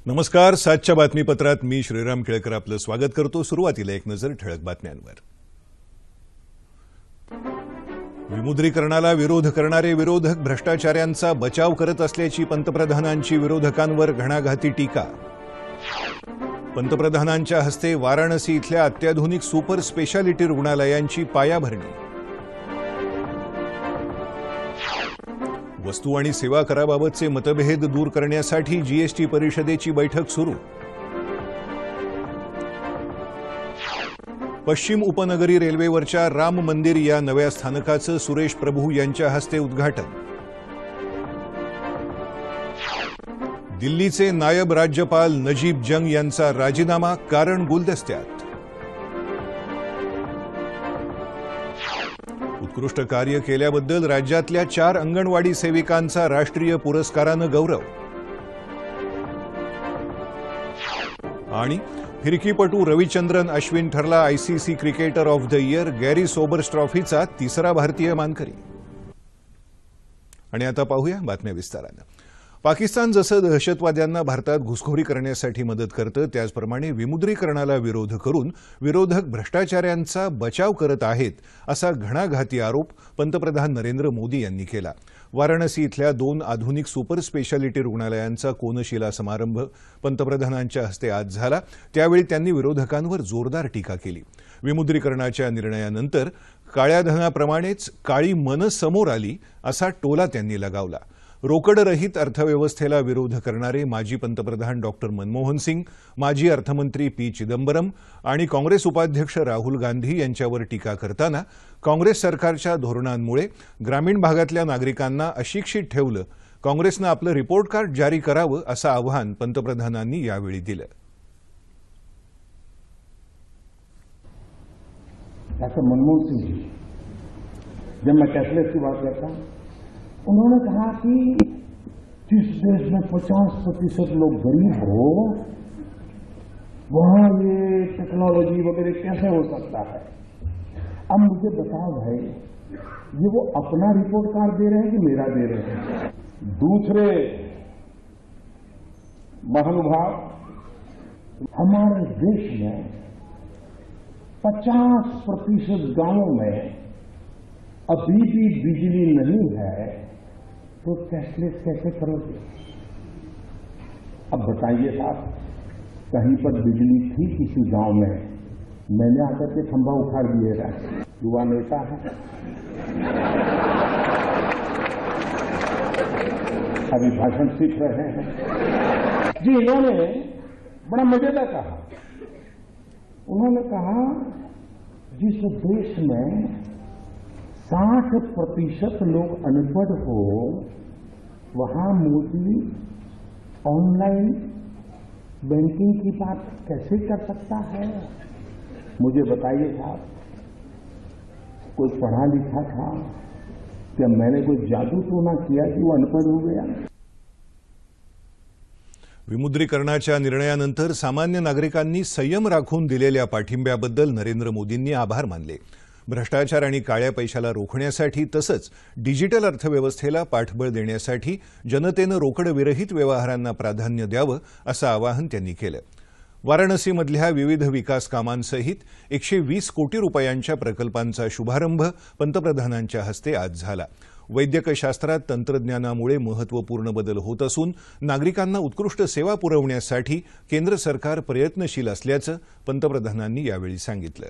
नमस्कार. सातच्या बातमीपत्रात मी श्रीराम केळकर आपलं स्वागत करतो. सुरुवातीला एक नजर ठळक बातम्यांवर. विमुद्रीकरणाला विरोध करणारे विरोधक भ्रष्टाचाऱ्यांचा बचाव करत असल्याची पंतप्रधानांची विरोधकांवर घणाघाती टीका. पंतप्रधानांच्या हस्ते वाराणसी इथल्या अत्याधुनिक सुपर स्पेशालिटी रुग्णालयांची पायाभरणी. वस्तू आणि सेवा कराबाबतचे मतभेद दूर करण्यासाठी जीएसटी परिषदेची बैठक सुरू. पश्चिम उपनगरी रेल्वेवरच्या राम मंदिर या नव्या स्थानकाचं सुरेश प्रभू यांच्या हस्ते उद्घाटन. दिल्लीचे नायब राज्यपाल नजीब जंग यांचा राजीनामा, कारण गुलदस्त्यात. उत्कृष्ट कार्य केल्याबद्दल राज्यातल्या 4 अंगणवाडी सेविकांचा राष्ट्रीय पुरस्कारानं गौरव. आणि फिरकीपटू रविचंद्रन अश्विन ठरला ICC cricketer of the year, Garry Sobers ट्रॉफीचा 3रा भारतीय मानकरी. आणि आता पाहूया बातम्या विस्तारानं. पाकिस्तान जसं दहशतवाद्यांना भारतात घुसखोरी करण्यासाठी मदत करतं, त्याचप्रमाणे विमुद्रीकरणाला विरोध करून विरोधक भ्रष्टाचाऱ्यांचा बचाव करत आहेत, असा घणाघाती आरोप पंतप्रधान नरेंद्र मोदी यांनी केला. वाराणसी इथल्या 2 आधुनिक सुपर स्पेशालिटी रुग्णालयांचा कोनशिला समारंभ पंतप्रधानांच्या हस्ते आज झाला. त्यावेळी त्यांनी विरोधकांवर जोरदार टीका केली. विमुद्रीकरणाच्या निर्णयानंतर काळ्या धनाप्रमाणेच काळी मनं समोर आली, असा टोला त्यांनी लगावला. रोकडरहित अर्थव्यवस्थेला विरोध करणारे माजी पंतप्रधान डॉक्टर मनमोहन सिंग, माजी अर्थमंत्री पी चिदंबरम आणि काँग्रेस उपाध्यक्ष राहुल गांधी यांच्यावर टीका करताना काँग्रेस सरकारच्या धोरणांमुळे ग्रामीण भागातल्या नागरिकांना अशिक्षित ठेवलं, काँग्रेसनं आपलं रिपोर्ट कार्ड जारी करावं, असं आवाहन पंतप्रधानांनी यावेळी दिलं. डॉक्टर मनमोहन सिंह जी, जब मैं कैशलेस की बात करता हूं, उन्होंने कहा कि जिस देश में 50% लोग गरीब हो, वहां ये टेक्नोलॉजी वगैरह कैसे हो सकता है? अब मुझे बताओ भाई, ये वो अपना रिपोर्ट कार्ड दे रहे हैं कि मेरा दे रहे हैं? दूसरे महानुभाव, हमारे देश में 50% गांवों में अभी भी बिजली नहीं है, तो कैशलेस कैसे करोगे? अब बताइए साहब, कहीं पर बिजली थी किसी गांव में, मैंने आकर के खंभा उखाड़ दिएगा। युवा नेता है, अभी भाषण सीख रहे हैं जी। इन्होंने बड़ा मजेदार कहा, उन्होंने कहा जिस देश में 60% लोग अनपढ़ हो, वहां मोदी ऑनलाइन बैंकिंग की बात कैसे कर सकता है? मुझे बताइए साहब, कोई पढ़ा लिखा था क्या? मैंने कोई जादू तो ना किया कि वो अनपढ़ हो गया? विमुद्रीकरणाच्या निर्णयानंतर सामान्य नागरिकांनी संयम राखून दिलेल्या पाठिंब्याबद्दल नरेंद्र मोदींनी आभार मानले. भ्रष्टाचार आणि काळ्या पैशाला रोखण्यासाठी तसंच डिजिटल अर्थव्यवस्थेला पाठबळ देण्यासाठी जनतेनं रोकडविरहित व्यवहारांना प्राधान्य द्यावं, असं आवाहन त्यांनी केलं. वाराणसीमधल्या विविध विकास कामांसहित 120 कोटी रुपयांच्या प्रकल्पांचा शुभारंभ पंतप्रधानांच्या हस्ते आज झाला. वैद्यकशास्त्रात तंत्रज्ञानामुळे महत्त्वपूर्ण बदल होत असून नागरिकांना उत्कृष्ट सेवा पुरवण्यासाठी केंद्र सरकार प्रयत्नशील असल्याचं पंतप्रधानांनी यावेळी सांगितलं.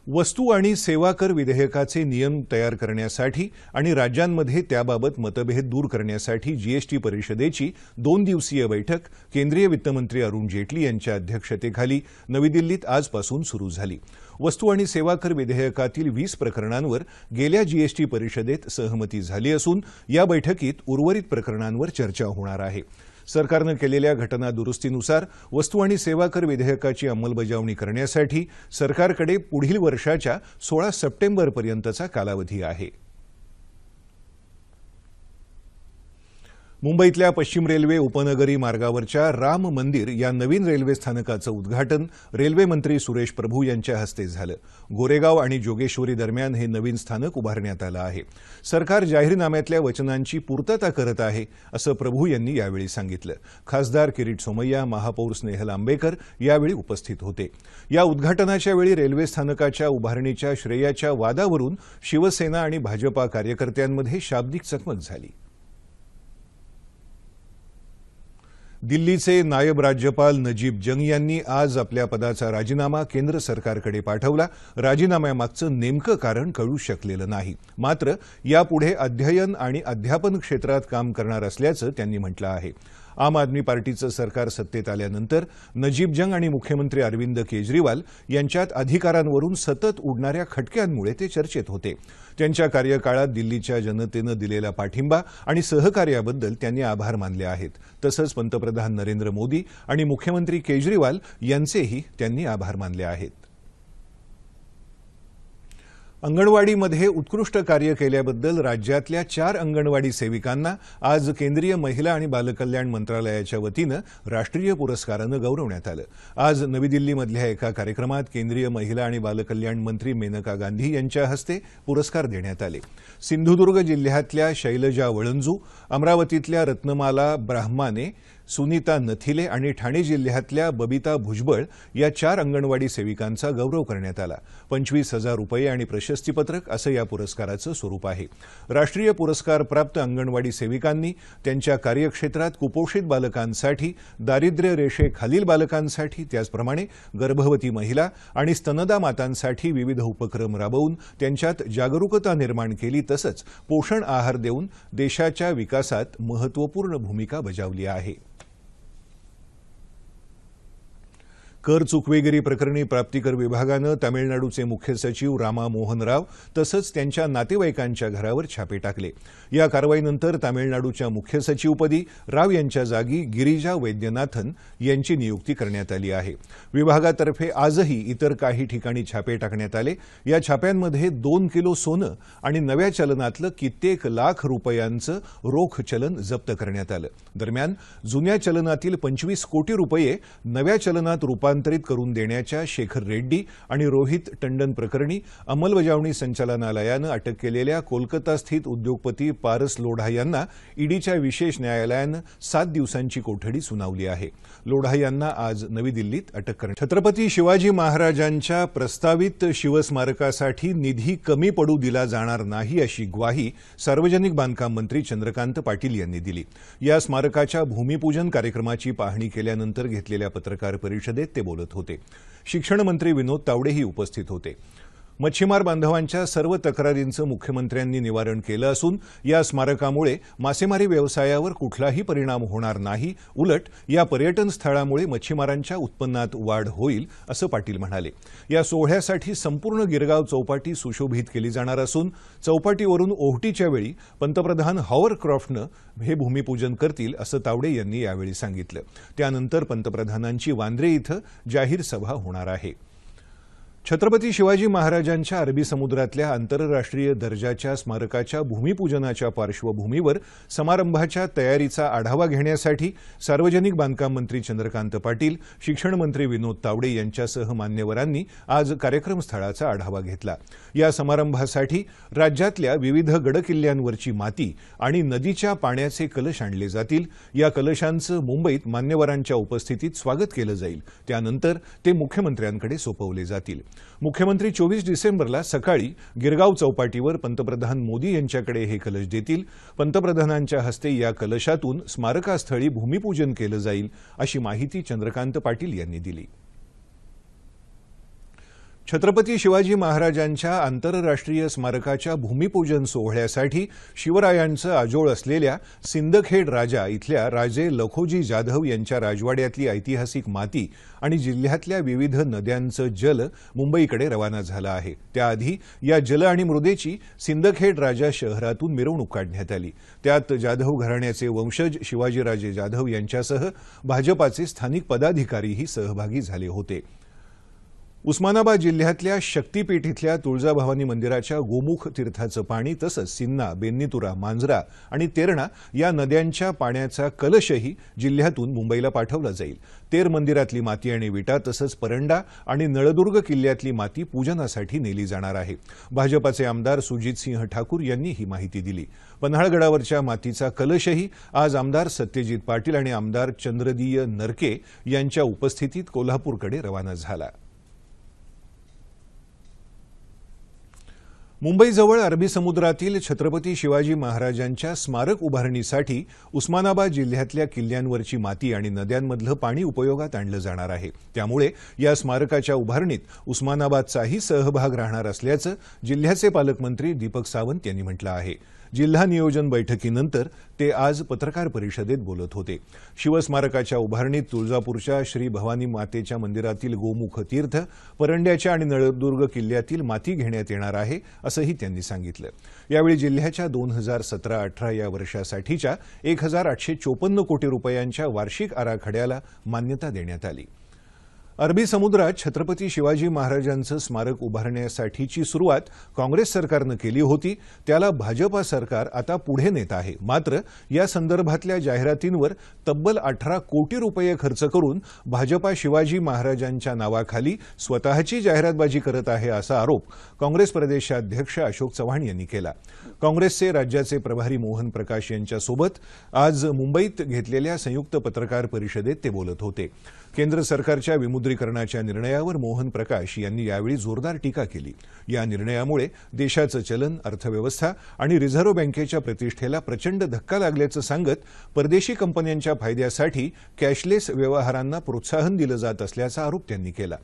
वस्तू आणि सेवा कर विधेयकाचे नियम तयार करण्यासाठी आणि राज्यांमध्ये त्याबाबत मतभेद दूर करण्यासाठी जीएसटी परिषदेची 2 दिवसीय बैठक केंद्रीय वित्तमंत्री अरुण जेटली यांच्या अध्यक्षतेखाली नवी दिल्लीत आजपासून सुरू झाली. वस्तू आणि सेवा कर विधेयकातील 20 प्रकरणांवर गेल्या जीएसटी परिषदेत सहमती झाली असून या बैठकीत उर्वरित प्रकरणांवर चर्चा होणार आहे. सरकारनं केलेल्या घटना दुरुस्तीनुसार वस्तू आणि सेवा कर विधेयकाची अंमलबजावणी करण्यासाठी सरकारकडे पुढील वर्षाच्या 16 सप्टेंबरपर्यंतचा कालावधी आहे. मुंबईतल्या पश्चिम रेल्वे उपनगरी मार्गावरच्या राम मंदिर या नवीन रेल्वे स्थानकाचं उद्घाटन रेल्वे मंत्री सुरेश प्रभू यांच्या हस्ते झालं। गोरेगाव आणि जोगेश्वरी दरम्यान हे नवीन स्थानक उभारण्यात आलं आहे। सरकार जाहीरनाम्यातल्या वचनांची पूर्तता करत आहे असं प्रभू यांनी यावेळी सांगितलं। खासदार किरीट सोमय्या, महापौर स्नेहल आंबेकर यावेळी उपस्थित होते। या उद्घाटनाच्या वेळी रेल्वे स्थानकाच्या उभारणीच्या श्रेयाच्या वादावरून शिवसेना आणि भाजपा कार्यकर्त्यांमध्ये शाब्दिक चकमक झाली। दिल्लीचे नायब राज्यपाल नजीब जंग यांनी आज आपल्या पदाचा राजीनामा केंद्र सरकारकडे पाठवला। राजीनाम्यामागचं नेमकं कारण कळू शकलेलं नाही, मात्र यापुढे अध्ययन आणि अध्यापन क्षेत्रात काम करणार असल्याचं त्यांनी म्हटलं आहे। आम आदमी पार्टीचं सरकार सत्तेत आल्यानंतर नजीब जंग आणि मुख्यमंत्री अरविंद केजरीवाल यांच्यात अधिकारांवरून सतत उडणाऱ्या खटक्यांमुळे ते चर्चेत होते। त्यांच्या कार्यकाळात दिल्लीच्या जनतेनं दिलेला पाठिंबा आणि सहकार्याबद्दल त्यांनी आभार मानले आहेत। तसंच पंतप्रधान नरेंद्र मोदी आणि मुख्यमंत्री केजरीवाल यांचेही त्यांनी आभार मानले आहेत। अंगणवाडीमध्ये उत्कृष्ट कार्य केल्याबद्दल राज्यातल्या 4 अंगणवाडी सेविकांना आज केंद्रीय महिला आणि बालकल्याण मंत्रालयाच्या वतीनं राष्ट्रीय पुरस्कारानं गौरवण्यात आलं। आज नवी दिल्लीमधल्या एका कार्यक्रमात केंद्रीय महिला आणि बालकल्याण मंत्री मेनका गांधी यांच्या हस्ते पुरस्कार देण्यात आले। सिंधुदुर्ग जिल्ह्यातल्या शैलजा वळंजू, अमरावतीतल्या रत्नमाला ब्राह्माने, सुनीता नथिले आणि ठाणे जिल्ह्यातल्या बबिता भुजबळ या 4 अंगणवाडी सेविकांचा गौरव करण्यात आला। 25,000 रुपये आणि प्रशस्तीपत्रक असं या पुरस्काराचं स्वरूप आहे। राष्ट्रीय पुरस्कार प्राप्त अंगणवाडी सेविकांनी त्यांच्या कार्यक्षेत्रात कुपोषित बालकांसाठी, दारिद्र्य रेषेखालील बालकांसाठी, त्याचप्रमाणे गर्भवती महिला आणि स्तनदा मातांसाठी विविध उपक्रम राबवून त्यांच्यात जागरूकता निर्माण केली, तसंच पोषण आहार देऊन देशाच्या विकासात महत्त्वपूर्ण भूमिका बजावली आहे। कर चुकवेगिरी प्रकरणी प्राप्तिकर विभागानं तामिळनाडूचे मुख्य सचिव रामा मोहन राव तसंच त्यांच्या नातेवाईकांच्या घरावर छापे टाकले। या कारवाईनंतर तामिळनाडूच्या मुख्य सचिवपदी राव यांच्या जागी गिरिजा वैद्यनाथन यांची नियुक्ती करण्यात आली आहे। विभागातर्फे आजही इतर काही ठिकाणी छापे टाकण्यात आले। या छाप्यांमध्ये 2 किलो सोनं आणि नव्या चलनातलं कित्येक लाख रुपयांचं रोख चलन जप्त करण्यात आलं। दरम्यान जुन्या चलनातील 25 कोटी रुपये नव्या चलनात रूपांतरित करून देण्याच्या शेखर रेड्डी आणि रोहित टंडन प्रकरणी अंमलबजावणी संचालनालयानं अटक केलेल्या कोलकाता स्थित उद्योगपती पारस लोढा यांना ईडीच्या विशेष न्यायालयानं 7 दिवसांची कोठडी सुनावली आहे। लोढा यांना आज नवी दिल्लीत अटक करण्यात। छत्रपती शिवाजी महाराजांच्या प्रस्तावित शिवस्मारकासाठी निधी कमी पडू दिला जाणार नाही अशी ग्वाही सार्वजनिक बांधकाम मंत्री चंद्रकांत पाटील यांनी दिली। या स्मारकाच्या भूमिपूजन कार्यक्रमाची पाहणी केल्यानंतर घेतलेल्या पत्रकार परिषदेत ते बोलत होते। शिक्षण मंत्री विनोद तावडेही उपस्थित होते। मच्छीमार बांधवांच्या सर्व तक्रारींचं मुख्यमंत्र्यांनी निवारण केलं असून या स्मारकामुळे मासेमारी व्यवसायावर कुठलाही परिणाम होणार नाही, उलट या पर्यटन स्थळामुळे मच्छीमारांच्या उत्पन्नात वाढ होईल असं पाटील म्हणाले। या सोहळ्यासाठी संपूर्ण गिरगाव चौपाटी सुशोभित केली जाणार असून चौपाटीवरून ओहोटीच्या वेळी पंतप्रधान हॉवरक्राफ्टनं हे भूमिपूजन करतील असं तावडे यांनी यावेळी सांगितलं। त्यानंतर पंतप्रधानांची वांद्रे इथं जाहीर सभा होणार आहे। छत्रपती शिवाजी महाराजांच्या अरबी समुद्रातल्या आंतरराष्ट्रीय दर्जाच्या स्मारकाच्या भूमिपूजनाच्या पार्श्वभूमीवर समारंभाच्या तयारीचा आढावा घेण्यासाठी सार्वजनिक बांधकाम मंत्री चंद्रकांत पाटील, शिक्षण मंत्री विनोद तावडे यांच्यासह मान्यवरांनी आज कार्यक्रम स्थळाचा आढावा घेतला। या समारंभासाठी राज्यातल्या विविध गडकिल्ल्यांवरची माती आणि नदीच्या पाण्याचे कलश आणले जातील। या कलशांचं मुंबईत मान्यवरांच्या उपस्थितीत स्वागत केलं जाईल। त्यानंतर ते मुख्यमंत्र्यांकडे सोपवले जातील। मुख्यमंत्री 24 डिसेंबरला सकाळी गिरगाव चौपाटीवर पंतप्रधान मोदी यांच्याकडे हे कलश देतील। पंतप्रधानांच्या हस्ते या कलशातून स्मारकास्थळी भूमिपूजन केलं जाईल अशी माहिती चंद्रकांत पाटील यांनी दिली। छत्रपती शिवाजी महाराजांच्या आंतरराष्ट्रीय स्मारकाच्या भूमिपूजन सोहळ्यासाठी शिवरायांचं आजोळ असलेल्या सिंदखेड राजा इथल्या राजे लखोजी जाधव यांच्या राजवाड्यातली ऐतिहासिक माती आणि जिल्ह्यातल्या विविध नद्यांचं जल मुंबईकडे रवाना झालं आहे। त्याआधी या जल आणि मृदेची सिंदखेड राजा शहरातून मिरवणूक काढण्यात आली। त्यात जाधव घराण्याचे वंशज शिवाजीराजे जाधव यांच्यासह भाजपाचे स्थानिक पदाधिकारीही सहभागी झाले होते। उस्मानाबाद जिल्ह्यातल्या शक्तीपीठ इथल्या तुळजाभवानी मंदिराच्या गोमुख तीर्थाचं पाणी तसंच सिन्ना, बेन्नीतुरा, मांजरा आणि तेरणा या नद्यांच्या पाण्याचा कलशही जिल्ह्यातून मुंबईला पाठवला जाईल। तेर मंदिरातली माती आणि विटा तसंच परंडा आणि नळदुर्ग किल्ल्यातली माती पूजनासाठी नेली जाणार आहे। भाजपाचे आमदार सुजितसिंह ठाकूर यांनी ही माहिती दिली। पन्हाळगडावरच्या मातीचा कलशही आज आमदार सत्यजित पाटील आणि आमदार चंद्रदीय नरके यांच्या उपस्थितीत कोल्हापूरकडे रवाना झाला। मुंबईजवळ अरबी समुद्रातील छत्रपती शिवाजी महाराजांच्या स्मारक उभारणीसाठी उस्मानाबाद जिल्ह्यातल्या किल्ल्यांवरची माती आणि नद्यांमधलं पाणी उपयोगात आणलं जाणार आहे। त्यामुळे या स्मारकाच्या उभारणीत उस्मानाबादचाही सहभाग राहणार असल्याचं जिल्ह्याचे पालकमंत्री दीपक सावंत यांनी म्हटलं आहे। जिल्हा नियोजन बैठकीनंतर ते आज पत्रकार परिषदेत बोलत होते। शिवस्मारकाच्या उभारणीत तुळजापूरच्या श्री भवानी मातेच्या मंदिरातील गोमुख तीर्थ, परंड्याच्या आणि नळदुर्ग किल्ल्यातील माती घेण्यात येणार आहे असंही त्यांनी सांगितलं। यावेळी जिल्ह्याच्या 2017-18 या वर्षासाठीच्या 1854 कोटी रुपयांच्या वार्षिक आराखड्याला मान्यता देण्यात आली। अरबी समुद्रात छत्रपती शिवाजी महाराजांचं स्मारक उभारण्यासाठीची सुरुवात काँग्रेस सरकारनं केली होती, त्याला भाजपा सरकार आता पुढे नेत आहे। मात्र या संदर्भातल्या जाहिरातींवर तब्बल 18 कोटी रुपये खर्च करून भाजपा शिवाजी महाराजांच्या नावाखाली स्वतःची जाहिरातबाजी करत आहे असा आरोप काँग्रेस प्रदेशाध्यक्ष अशोक चव्हाण यांनी केला। काँग्रेसचे राज्याचे प्रभारी मोहन प्रकाश यांच्यासोबत आज मुंबईत घेतलेल्या संयुक्त पत्रकार परिषदेत ते बोलत होते। केंद्र सरकारच्या विमुद्रीकरणाच्या निर्णयावर मोहन प्रकाश यांनी यावेळी जोरदार टीका केली। या निर्णयामुळे देशाचं चलन, अर्थव्यवस्था आणि रिझर्व्ह बँकेच्या प्रतिष्ठेला प्रचंड धक्का लागल्याचं सांगत परदेशी कंपन्यांच्या फायद्यासाठी कॅशलेस व्यवहारांना प्रोत्साहन दिलं जात असल्याचा आरोप त्यांनी केला।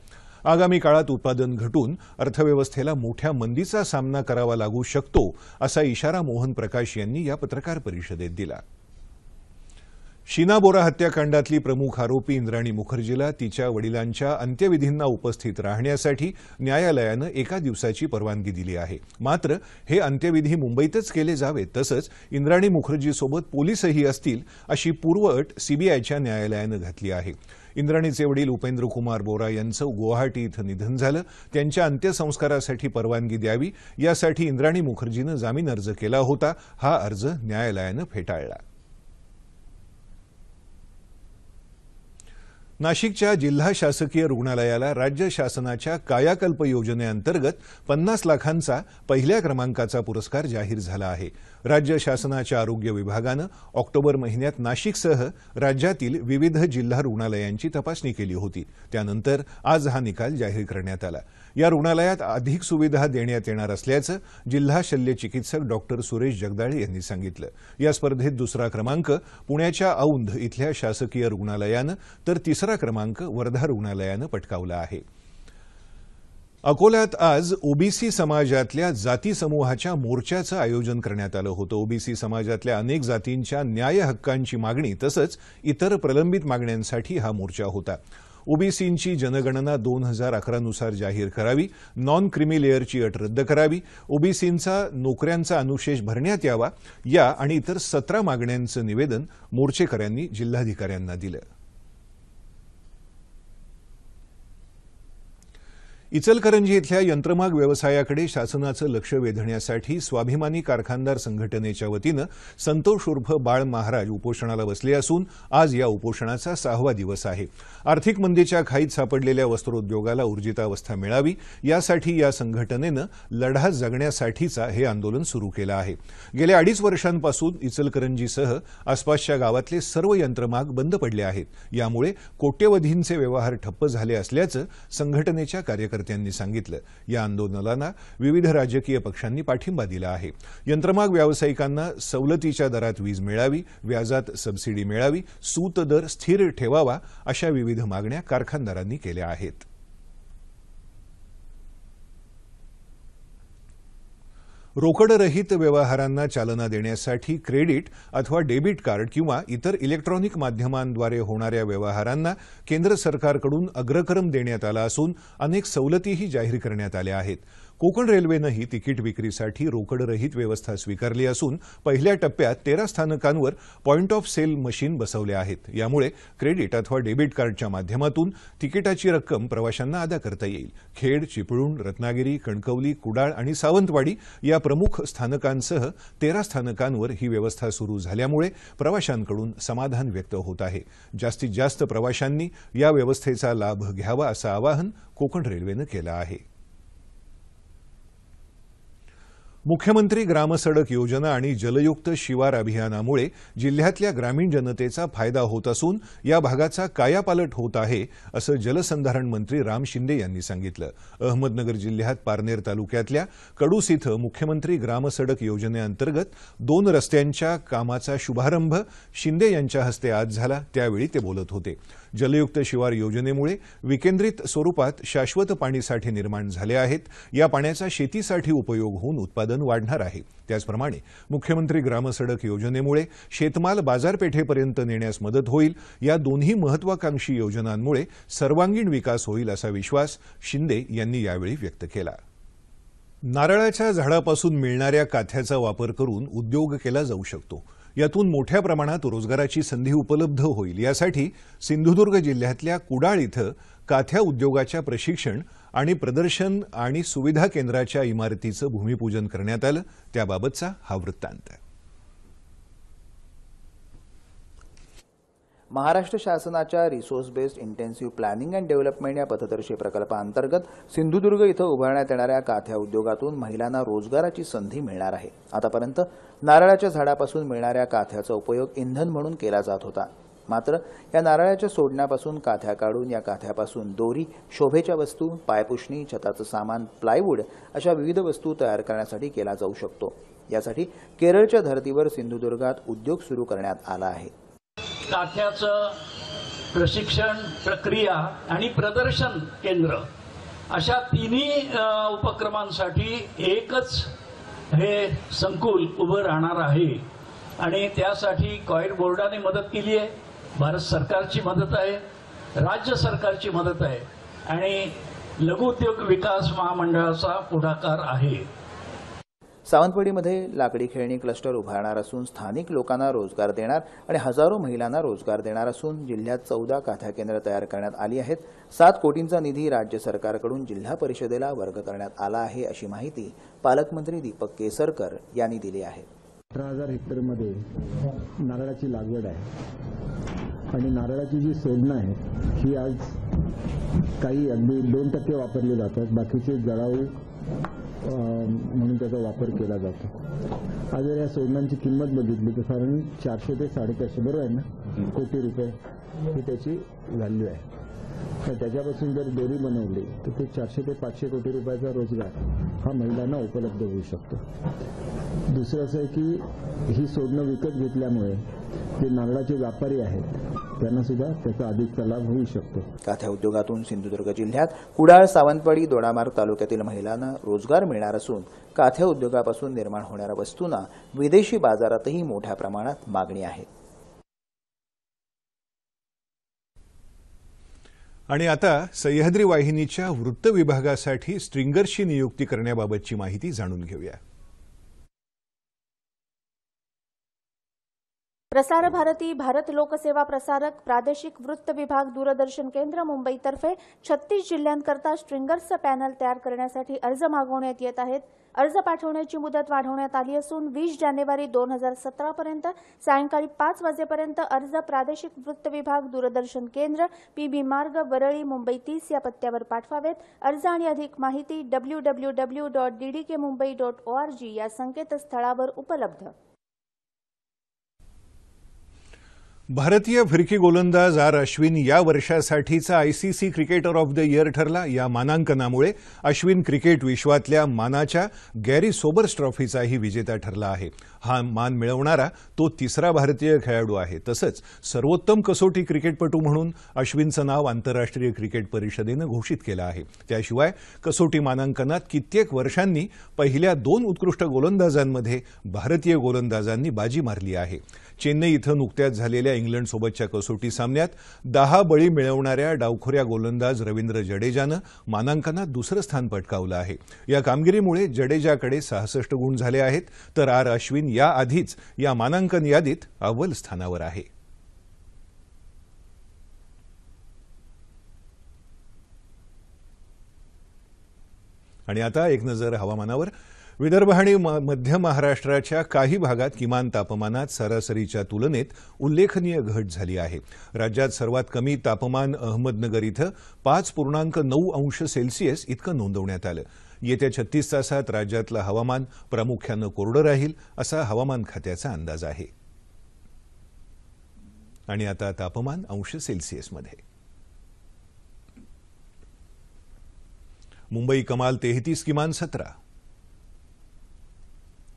आगामी काळात उत्पादन घटून अर्थव्यवस्थेला मोठ्या मंदीचा सामना करावा लागू शकतो असा इशारा मोहन प्रकाश यांनी या पत्रकार परिषदेत दिला। शीना बोरा हत्याकांडातली प्रमुख आरोपी इंद्राणी मुखर्जीला तिच्या वडिलांच्या अंत्यविधींना उपस्थित राहण्यासाठी न्यायालयानं 1 दिवसाची परवानगी दिली आहे। मात्र हे अंत्यविधी मुंबईतच केले जावेत तसंच इंद्राणी मुखर्जीसोबत पोलीसही असतील अशी पूर्वअट सीबीआयच्या न्यायालयानं घातली आहे। इंद्राणीचे वडील उपेंद्र कुमार बोरा यांचं गुवाहाटी इथं निधन झालं। त्यांच्या अंत्यसंस्कारासाठी परवानगी द्यावी यासाठी इंद्राणी मुखर्जीनं जामीन अर्ज केला होता। हा अर्ज न्यायालयानं फेटाळला। नाशिकच्या जिल्हा शासकीय रुग्णालयाला राज्य शासनाच्या कायाकल्प योजनेअंतर्गत 50 लाखांचा पहिल्या क्रमांकाचा पुरस्कार जाहीर झाला आहे। राज्य शासनाच्या आरोग्य विभागानं ऑक्टोबर महिन्यात नाशिकसह राज्यातील विविध जिल्हा रुग्णालयांची तपासणी केली होती। त्यानंतर आज हा निकाल जाहीर करण्यात आला। या रुग्णालयात अधिक सुविधा देण्यात येणार असल्याचं जिल्हा शल्य चिकित्सक डॉक्टर सुरेश जगदाळे यांनी सांगितलं। या स्पर्धेत दुसरा क्रमांक पुण्याच्या औंध इथल्या शासकीय रुग्णालयानं तर तिसरा क्रमांक वर्धा रुग्णालयानं पटकावला आहे। अकोल्यात आज ओबीसी समाजातल्या जाती समूहाच्या मोर्चाचं आयोजन करण्यात आलं होतं। ओबीसी समाजातल्या अनेक जातींच्या न्याय हक्कांची मागणी तसंच इतर प्रलंबित मागण्यांसाठी हा मोर्चा होता। ओबीसींची जनगणना 2011 नुसार जाहीर करावी, नॉन क्रिमी लेअरची अट रद्द करावी, ओबीसींचा नोकऱ्यांचा अनुशेष भरण्यात यावा या आणि इतर 17 मागण्यांचं निवेदन मोर्चेकऱ्यांनी जिल्हाधिकाऱ्यांना दिलं। इचलकरंजी इथल्या यंत्रमाग व्यवसायाकडे शासनाचं लक्ष वेधण्यासाठी स्वाभिमानी कारखानदार संघटनेच्या वतीनं संतोष उर्फ बाळ महाराज उपोषणाला बसले असून आज या उपोषणाचा 6वा दिवस आहे। आर्थिक मंदीच्या खाईत सापडलेल्या वस्त्रोद्योगाला ऊर्जितावस्था मिळावी यासाठी या संघटनेनं लढा जगण्यासाठीचा हे आंदोलन सुरू केलं आहे। गेल्या 2.5 वर्षांपासून इचलकरंजीसह आसपासच्या गावातले सर्व यंत्रमाग बंद पडले आहेत। यामुळे कोट्यवधींचे व्यवहार ठप्प झाले असल्याचं संघटनेच्या कार्यकर्त्यांनी सांगितलं। या आंदोलनाला विविध राजकीय पक्षांनी पाठिंबा दिला आहे। यंत्रमाग व्यावसायिकांना सवलतीच्या दरात वीज मिळावी, व्याजात सबसिडी मिळावी, सूत दर स्थिर ठेवावा अशा विविध मागण्या कारखानदारांनी केल्या आहेत। रोकडरहित व्यवहारांना चालना देण्यासाठी क्रेडिट अथवा डेबिट कार्ड किंवा इतर इलेक्ट्रॉनिक माध्यमांद्वारे होणाऱ्या व्यवहारांना केंद्र सरकारकडून अग्रक्रम देण्यात आला असून अनेक सवलतीही जाहीर करण्यात आल्या आहेत। कोकण रेल्वेनंही तिकीट विक्रीसाठी रोकडरहित व्यवस्था स्वीकारली असून पहिल्या टप्प्यात 13 स्थानकांवर पॉइंट ऑफ सेल मशीन बसवले आहेत। यामुळे क्रेडिट अथवा डेबिट कार्डच्या माध्यमातून तिकिटाची रक्कम प्रवाशांना अदा करता येईल। खेड, चिपळूण, रत्नागिरी, कणकवली, कुडाळ आणि सावंतवाडी या प्रमुख स्थानकांसह 13 स्थानकांवर ही व्यवस्था सुरू झाल्यामुळे प्रवाशांकडून समाधान व्यक्त होत आहे। जास्तीत जास्त प्रवाशांनी या व्यवस्थेचा लाभ घ्यावा असं आवाहन कोकण रेल्वेनं केलं आहे। मुख्यमंत्री ग्रामसडक योजना आणि जलयुक्त शिवार अभियानामुळे जिल्ह्यातल्या ग्रामीण जनतेचा फायदा होत असून या भागाचा कायापालट होत आहे असं जलसंधारण मंत्री राम शिंदे यांनी सांगितलं। अहमदनगर जिल्ह्यात पारनेर तालुक्यातल्या कडूस इथं मुख्यमंत्री ग्रामसडक योजनेअंतर्गत 2 रस्त्यांच्या कामाचा शुभारंभ शिंदे यांच्या हस्ते आज झाला, त्यावेळी ते बोलत होते। जलयुक्त शिवार योजनेमुळे विकेंद्रित स्वरूपात शाश्वत पाणीसाठे निर्माण झाले आहेत। या पाण्याचा शेतीसाठी उपयोग होऊन उत्पादन वाढणार आहे। त्याचप्रमाणे मुख्यमंत्री ग्रामसडक योजनेमुळे शेतमाल बाजारपेठेपर्यंत नेण्यास मदत होईल। या दोन्ही महत्त्वाकांक्षी योजनांमुळे सर्वांगीण विकास होईल असा विश्वास शिंदे यांनी यावेळी व्यक्त केला। नारळाच्या झाडापासून मिळणाऱ्या काथ्याचा वापर करून उद्योग केला जाऊ शकतो। यातून मोठ्या प्रमाणात रोजगाराची संधी उपलब्ध होईल। यासाठी सिंधुदुर्ग जिल्ह्यातल्या कुडाळ इथं काथ्या उद्योगाच्या प्रशिक्षण आणि प्रदर्शन आणि सुविधा केंद्राच्या इमारतीचं भूमिपूजन करण्यात आलं। त्याबाबतचा हा वृत्तांत। महाराष्ट्र शासनाच्या resource based intensive planning and development या पथदर्शी प्रकल्पाअंतर्गत सिंधुदुर्ग इथं उभारण्यात येणाऱ्या काथ्या उद्योगातून महिलांना रोजगाराची संधी मिळणार आहे। आतापर्यंत नारळाच्या झाडापासून मिळणाऱ्या काथ्याचा उपयोग इंधन म्हणून केला जात होता। मात्र या नारळाच्या सोडण्यापासून काथ्या काढून या काथ्यापासून दोरी, शोभेच्या वस्तू, पायपुसणी, छताचं सामान, प्लायवूड अशा विविध वस्तू तयार करण्यासाठी केला जाऊ शकतो। यासाठी केरळच्या धर्तीवर सिंधुदुर्गात उद्योग सुरू करण्यात आला आहे। काथ्याचं प्रशिक्षण, प्रक्रिया आणि प्रदर्शन केंद्र अशा तिन्ही उपक्रमांसाठी एकच हे संकुल उभं राहणार आहे आणि त्यासाठी कॉयर बोर्डाने मदत केली आहे, भारत सरकारची मदत आहे, राज्य सरकारची मदत आहे आणि लघु उद्योग विकास महामंडळाचा पुढाकार आहे। सावंतवाडीमध्ये लाकडी खेळणी क्लस्टर उभारणार असून स्थानिक लोकांना रोजगार देणार आणि हजारो महिलांना रोजगार देणार असून जिल्ह्यात 14 काथ्या केंद्र तयार करण्यात आली आहेत। 7 कोटींचा निधी राज्य सरकारकडून जिल्हा परिषदेला वर्ग करण्यात आला आहे अशी माहिती पालकमंत्री दीपक केसरकर यांनी दिली आहे। 18,000 हेक्टरमध्ये नारळाची लागवड आहे आणि नारळाची जी सोडणं आहे ही आज काही अगदी 2% वापरली जातात, बाकीचे जळाऊ म्हणून त्याचा वापर केला जातो। आज जर या सोडणांची किंमत बघितली तर साधारण 400 ते 450 बरोबर आहे ना कोटी रुपये ही त्याची व्हॅल्यू आहे। तर त्याच्यापासून जर दोरी बनवली तर ते 400 ते 500 कोटी रुपयाचा रोजगार हा महिलांना उपलब्ध होऊ शकतो। दुसरं असं आहे की ही सोडणं विकत घेतल्यामुळे जे नारळाचे व्यापारी आहेत त्यांना सुद्धा त्याचा अधिकचा लाभ होऊ शकतो। काथ्या उद्योगातून सिंधुदुर्ग जिल्ह्यात कुडाळ, सावंतवाडी, दोडामार्ग तालुक्यातील महिलांना रोजगार मिळणार असून काथ्या उद्योगापासून निर्माण होणाऱ्या वस्तूंना विदेशी बाजारातही मोठ्या प्रमाणात मागणी आहे। आणि आता सह्याद्री वाहिनीच्या वृत्त विभागासाठी स्ट्रिंगर्सची नियुक्ती करण्याबाबतची माहिती जाणून घेऊया। प्रसार भारती भारत लोकसेवा प्रसारक प्रादेशिक वृत्त विभाग दूरदर्शन केंद्र मुंबईतर्फे 36 जिल्ह्यांकरता स्ट्रिंगर्सचं पॅनल तयार करण्यासाठी अर्ज मागवण्यात येत आहेत। अर्ज पाठवण्याची मुदत वाढवण्यात आली असून 20 जानेवारी 2017 पर्यंत सायंकाळी 5 वाजेपर्यंत अर्ज प्रादेशिक वृत्त विभाग दूरदर्शन केंद्र PB मार्ग वरळी मुंबई 30 या पत्त्यावर पाठवावेत। अर्ज आणि अधिक माहिती www.ddkmumbai.org या संकेतस्थळावर उपलब्ध। भारतीय फिरकी गोलंदाज अश्विन या वर्षासाठीचा ICC cricketer of the year ठरला। या मानांकनामुळे अश्विन क्रिकेट विश्वातल्या मानाच्या गॅरी सोबर्स ट्रॉफीचाही विजेता ठरला आहे। हा मान मिळवणारा तो 3रा भारतीय खेळाडू आहे। तसंच सर्वोत्तम कसोटी क्रिकेटपटू म्हणून अश्विनचं नाव आंतरराष्ट्रीय क्रिकेट परिषदेनं घोषित केलं आहे। त्याशिवाय कसोटी मानांकनात कित्येक वर्षांनी पहिल्या 2 उत्कृष्ट गोलंदाजांमध्ये भारतीय गोलंदाजांनी बाजी मारली आहे। चेन्नई इथं नुकत्याच झालेल्या इंग्लंडसोबतच्या कसोटी सामन्यात 10 बळी मिळवणाऱ्या डावखोऱ्या गोलंदाज रवींद्र जडेजानं मानांकनात दुसरं स्थान पटकावलं आहे. या कामगिरीमुळे जडेजाकडे 66 गुण झाले आहेत, तर आर अश्विन याआधीच या मानांकन यादीत अव्वल स्थानावर आहे. आणि आता एक नजर हवामानावर. विदर्भ आणि मध्य महाराष्ट्राच्या काही भागात किमान तापमानात सरासरीच्या तुलनेत उल्लेखनीय घट झाली आहे. राज्यात सर्वात कमी तापमान अहमदनगर इथं 5.9 अंश सेल्सिअस इतकं नोंदवण्यात आलं. येत्या 36 तासात राज्यातलं हवामान प्रामुख्यानं कोरडं राहील असा हवामान खात्याचा अंदाज आहे. आणि आता तापमान अंश सेल्सिअसमध्ये. मुंबई कमाल 33, किमान 17.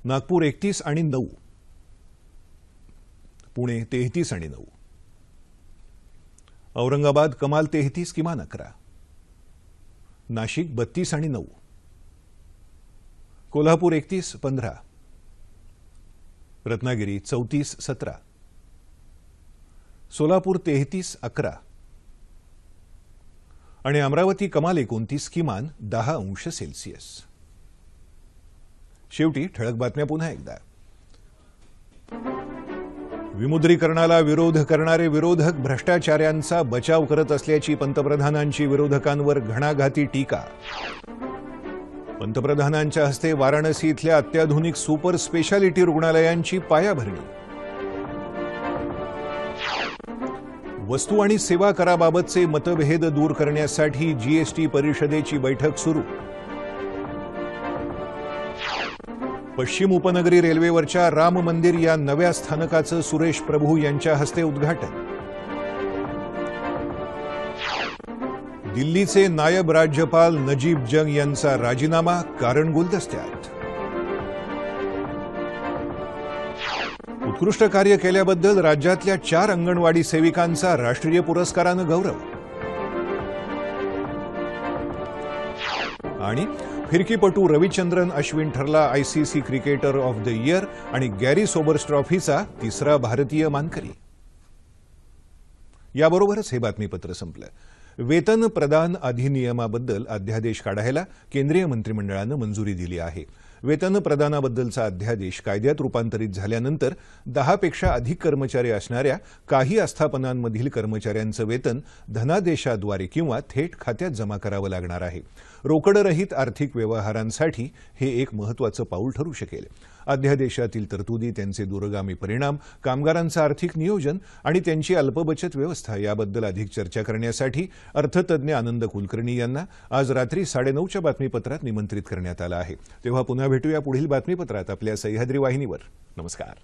नागपूर 31 आणि 9. पुणे 33 आणि 9. औरंगाबाद कमाल 33, किमान 11. नाशिक 32 आणि 9. कोल्हापूर 31, 15. रत्नागिरी 34, 17. सोलापूर 33, 11. आणि अमरावती कमाल 29, किमान 10 अंश सेल्सिअस. शेवटी ठळक बातम्या पुन्हा एकदा. विमुद्रीकरणाला विरोध करणारे विरोधक भ्रष्टाचाऱ्यांचा बचाव करत असल्याची पंतप्रधानांची विरोधकांवर घणाघाती टीका. पंतप्रधानांच्या हस्ते वाराणसी इथल्या अत्याधुनिक सुपर स्पेशालिटी रुग्णालयांची पायाभरणी. वस्तू आणि सेवा कराबाबतचे मतभेद दूर करण्यासाठी जीएसटी परिषदेची बैठक सुरू. पश्चिम उपनगरी रेल्वेवरच्या राम मंदिर या नव्या स्थानकाचं सुरेश प्रभू यांच्या हस्ते उद्घाटन. दिल्लीचे नायब राज्यपाल नजीब जंग यांचा राजीनामा, कारण गुलदस्त्यात. उत्कृष्ट कार्य केल्याबद्दल राज्यातल्या 4 अंगणवाडी सेविकांचा राष्ट्रीय पुरस्कारानं गौरव. आणि फिरकीपटू रविचंद्रन अश्विन ठरला ICC cricketer of the year आणि गॅरी सोबर्स ट्रॉफीचा 3रा भारतीय मानकरी. याबरोबरच हे बातमीपत्र संपलं. वेतन प्रदान अधिनियमाबद्दल अध्यादेश काढायला केंद्रीय मंत्रिमंडळानं मंजुरी दिली आहे. वेतन प्रदानाबद्दलचा अध्यादेश कायद्यात रूपांतरित झाल्यानंतर 10 पेक्षा अधिक कर्मचारी असणाऱ्या काही आस्थापनांमधील कर्मचाऱ्यांचं वेतन धनादेशाद्वारे किंवा थेट खात्यात जमा करावं लागणार आहे. रोकडरहित आर्थिक व्यवहारांसाठी हे एक महत्त्वाचं पाऊल ठरू शकेल. अध्यादेशातील तरतुदी, त्यांचे दूरगामी परिणाम, कामगारांचं आर्थिक नियोजन आणि त्यांची अल्पबचत व्यवस्था याबद्दल अधिक चर्चा करण्यासाठी अर्थतज्ञ आनंद कुलकर्णी यांना आज रात्री 9:30च्या बातमीपत्रात निमंत्रित करण्यात आलं आहे. तेव्हा पुन्हा भेटूया पुढील बातमीपत्रात आपल्या सह्याद्री वाहिनीवर. नमस्कार.